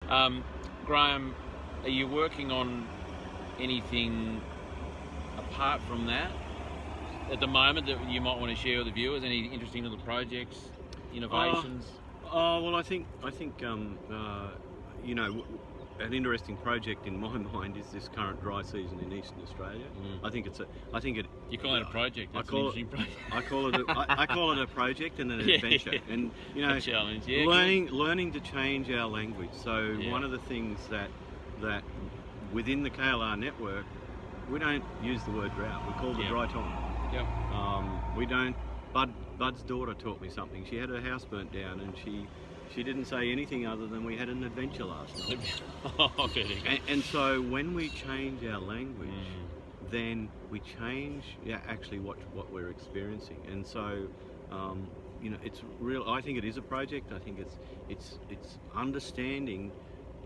Grahame, are you working on anything apart from that at the moment that you might want to share with the viewers? Any interesting little projects, innovations? Well, I think you know, an interesting project in my mind is this current dry season in Eastern Australia. I think You call it a project. That's an interesting project. I call it a project and an adventure, and you know, a challenge. Yeah, learning to change our language. So one of the things that within the KLR network, we don't use the word drought. We call it dry time. Yep. We don't. Bud's daughter taught me something. She had her house burnt down, and she didn't say anything other than we had an adventure last night. And so when we change our language, then we change actually what we're experiencing. And so you know, it's real. I think it is a project. I think it's understanding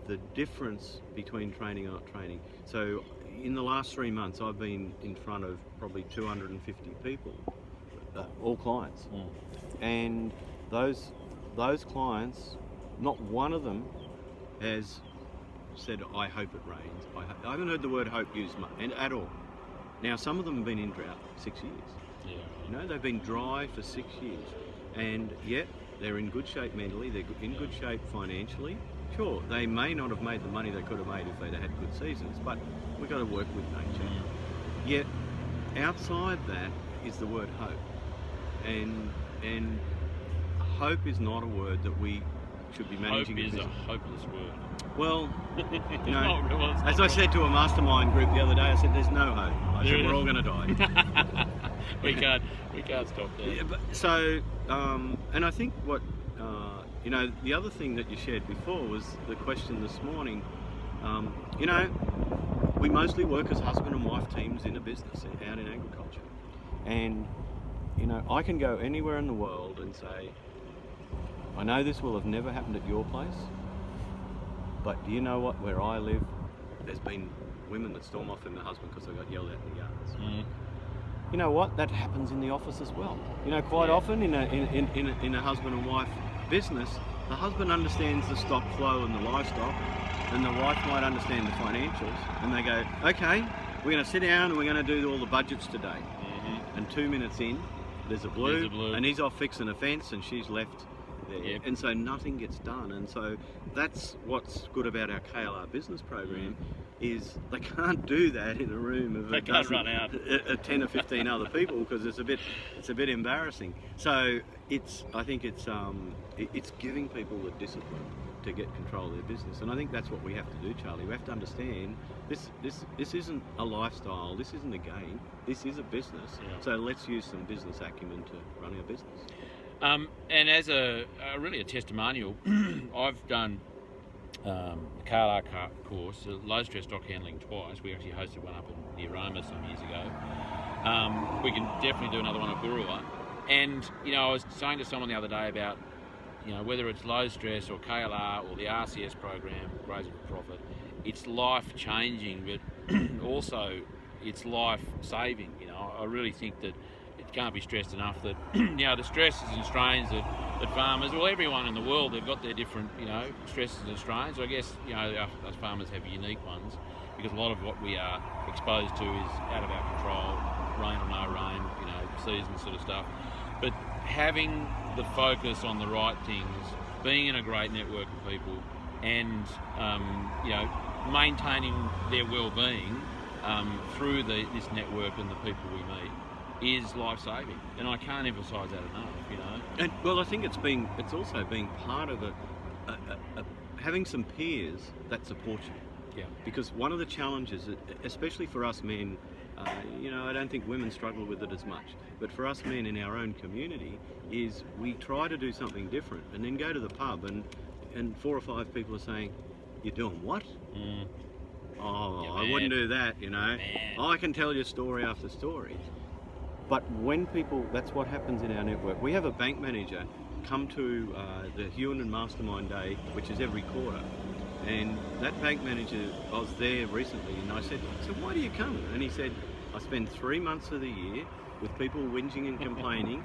the difference between training and not training. So in the last 3 months, I've been in front of probably 250 people, all clients, and those clients, not one of them has said, "I hope it rains." I haven't heard the word hope used at all. Now, some of them have been in drought 6 years. Yeah. You know, they've been dry for 6 years, and yet they're in good shape mentally. They're in good shape financially. Sure, they may not have made the money they could have made if they'd had good seasons, but we've got to work with nature. Yet, outside that is the word hope, and hope is not a word that we should be managing. Hope is a hopeless word. Well, you know, as I said to a mastermind group the other day, I said, "There's no hope." I said, "We're all going to die." we can't stop there. Yeah, but, so, and I think what you know, the other thing that you shared before was the question this morning. You know, we mostly work as husband and wife teams in a business out in agriculture, and you know, I can go anywhere in the world and say, I know this will have never happened at your place, but do you know what? Where I live, there's been women that storm off from their husband because they got yelled at in the yards. You know what? That happens in the office as well. You know, quite often in a husband and wife business, the husband understands the stock flow and the livestock, and the wife might understand the financials, and they go, "Okay, we're going to sit down and we're going to do all the budgets today." And 2 minutes in, there's a blue, and he's off fixing a fence, and she's left there. And so nothing gets done. And so that's what's good about our KLR business program, is they can't do that in a room of 10 or 15 other people, because it's a bit embarrassing. So I think it's giving people the discipline to get control of their business, and I think that's what we have to do, Charlie. We have to understand this isn't a lifestyle, this isn't a game, this is a business. So let's use some business acumen to run our business. And as a testimonial, I've done the KLR course, low stress stock handling, twice. We actually hosted one up in the Aroma some years ago. We can definitely do another one at Burua. And you know, I was saying to someone the other day about, you know, whether it's low stress or KLR or the RCS program, Grazing for Profit, it's life changing, but also it's life saving. You know, I really think that it can't be stressed enough that you know, the stresses and strains that farmers, well, everyone in the world, they've got their different, you know, stresses and strains. I guess, you know, us farmers have unique ones, because a lot of what we are exposed to is out of our control, rain or no rain, you know, season sort of stuff. But having the focus on the right things, being in a great network of people, and you know, maintaining their well-being through this network and the people we meet is life-saving, and I can't emphasise that enough. You know, and well, I think it's also being part of having some peers that support you. Yeah. Because one of the challenges, especially for us men, you know, I don't think women struggle with it as much, but for us men in our own community, is we try to do something different, and then go to the pub, and 4 or 5 people are saying, "You're doing what?" Oh, I wouldn't do that, you know. Oh, I can tell you story after story. But when people, that's what happens in our network. We have a bank manager come to the Huon Mastermind Day, which is every quarter. And that bank manager, I was there recently, and I said, "So why do you come?" And he said, "I spend 3 months of the year with people whinging and complaining.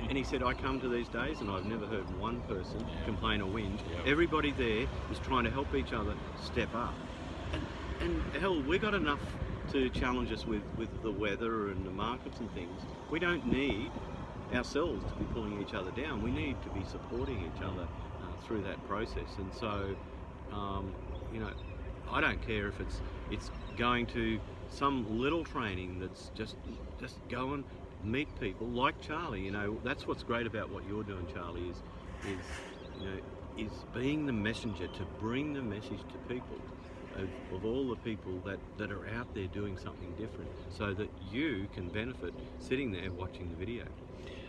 And he said, I come to these days and I've never heard one person complain or whinge. Yep. Everybody there is trying to help each other step up. And hell, we got enough to challenge us with the weather and the markets and things. We don't need ourselves to be pulling each other down. We need to be supporting each other through that process. And so, you know, I don't care if it's going to some little training that's just go and meet people like Charlie. You know, that's what's great about what you're doing, Charlie, is you know, is being the messenger to bring the message to people of all the people that are out there doing something different, so that you can benefit sitting there watching the video.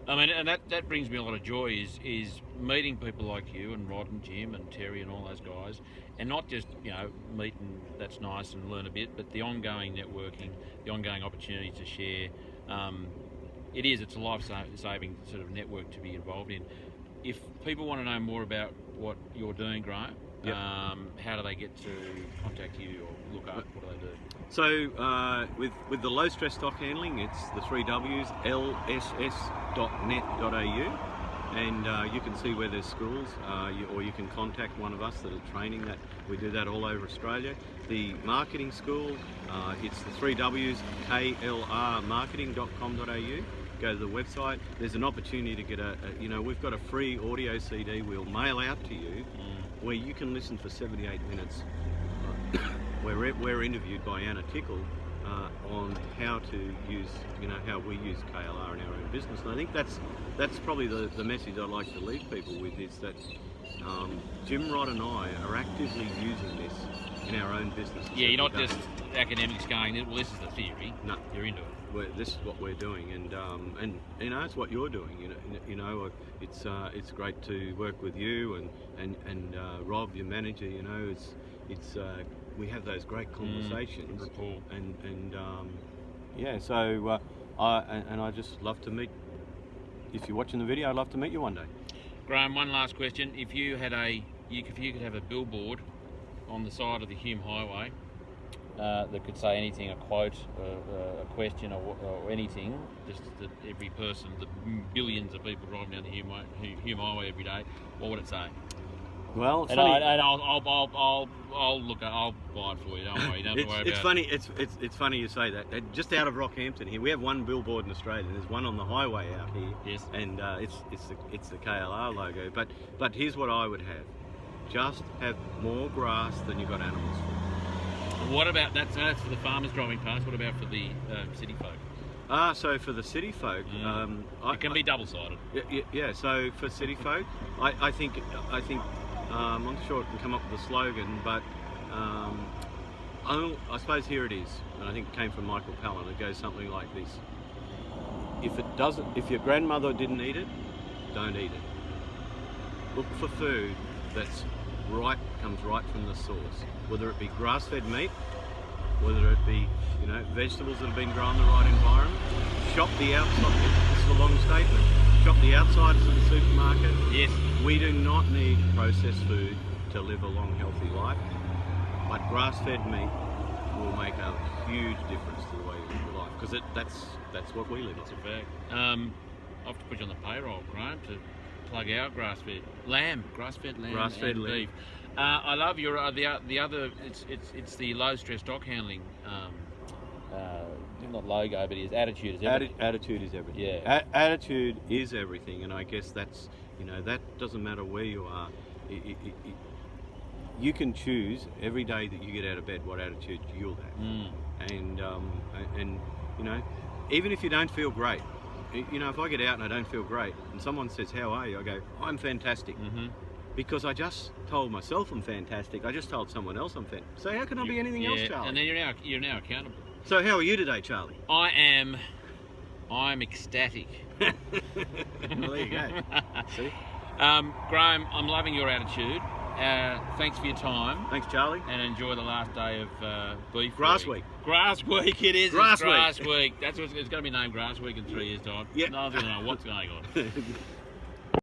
I mean, and that brings me a lot of joy is meeting people like you and Rod and Jim and Terry and all those guys, and not just, you know, meet and that's nice and learn a bit, but the ongoing networking, the ongoing opportunity to share. It's a life-saving sort of network to be involved in. If people want to know more about what you're doing, Grahame, yep. How do they get to contact you or look up? What do they do? So with the low stress stock handling, it's the 3 W's, lss.net.au, and you can see where there's schools, or you can contact one of us that are training that. We do that all over Australia. The marketing school, it's the 3 W's, klrmarketing.com.au. Go to the website. There's an opportunity to get you know, we've got a free audio CD we'll mail out to you, where you can listen for 78 minutes. We're interviewed by Anna Tickle on how to use, you know, how we use KLR in our own business. And I think that's probably the message I'd like to leave people with, is that Jim, Rod and I are actively using this in our own business. Yeah, you're not just academics going, well, this is the theory. No, you're into it. This is what we're doing, and you know, it's what you're doing. You know, it's great to work with you and Rob, your manager. You know, it's we have those great conversations, and yeah. So I just love to meet. If you're watching the video, I'd love to meet you one day. Grahame, one last question: if you could have a billboard on the side of the Hume Highway that could say anything, a quote, a question, or anything, just that every person, the billions of people driving down the Hume Highway every day, what would it say? Well, it's and funny. I'll buy it for you. Don't worry. Don't worry about it. It's funny. It's funny you say that. Just out of Rockhampton here, we have one billboard in Australia. There's one on the highway out here. Yes. And it's the KLR logo. But here's what I would have: just have more grass than you've got animals for. What about that? So that's for the farmers driving past. What about for the city folk? So for the city folk, it can be double-sided. Yeah. So for city folk, I think I'm not sure it can come up with a slogan, but I suppose here it is, and I think it came from Michael Palin. It goes something like this: if your grandmother didn't eat it, don't eat it. Look for food that's comes right from the source, whether it be grass-fed meat, whether it be, you know, vegetables that have been grown in the right environment. Shop the outside. This is a long statement. Shop the outsiders of the supermarket. Yes. We do not need processed food to live a long, healthy life, but grass-fed meat will make a huge difference to the way you live your life, because that's what we live on. That's a fact. I'll have to put you on the payroll, Grahame, to plug our grass-fed lamb, grass-fed lamb, grass-fed and beef. I love your the other. It's the low stress stock handling. Not logo, but his attitude is everything. Attitude is everything. Yeah. Attitude is everything, and I guess that's, you know, that doesn't matter where you are. You can choose every day that you get out of bed what attitude you'll have. And you know, even if you don't feel great, you know, if I get out and I don't feel great, and someone says, "How are you?" I go, "I'm fantastic." Because I just told myself I'm fantastic. I just told someone else I'm fantastic. So how can I be anything else, Charlie? And then you're now accountable. So how are you today, Charlie? I'm ecstatic. Well, there you go. See? Grahame, I'm loving your attitude. Thanks for your time. Thanks, Charlie. And enjoy the last day of beef Grass week. week. Grass week it is. Grass Grass week. That's what it's going to be named Grass Week in 3 years' time. Yeah. No one's going to know what's going on.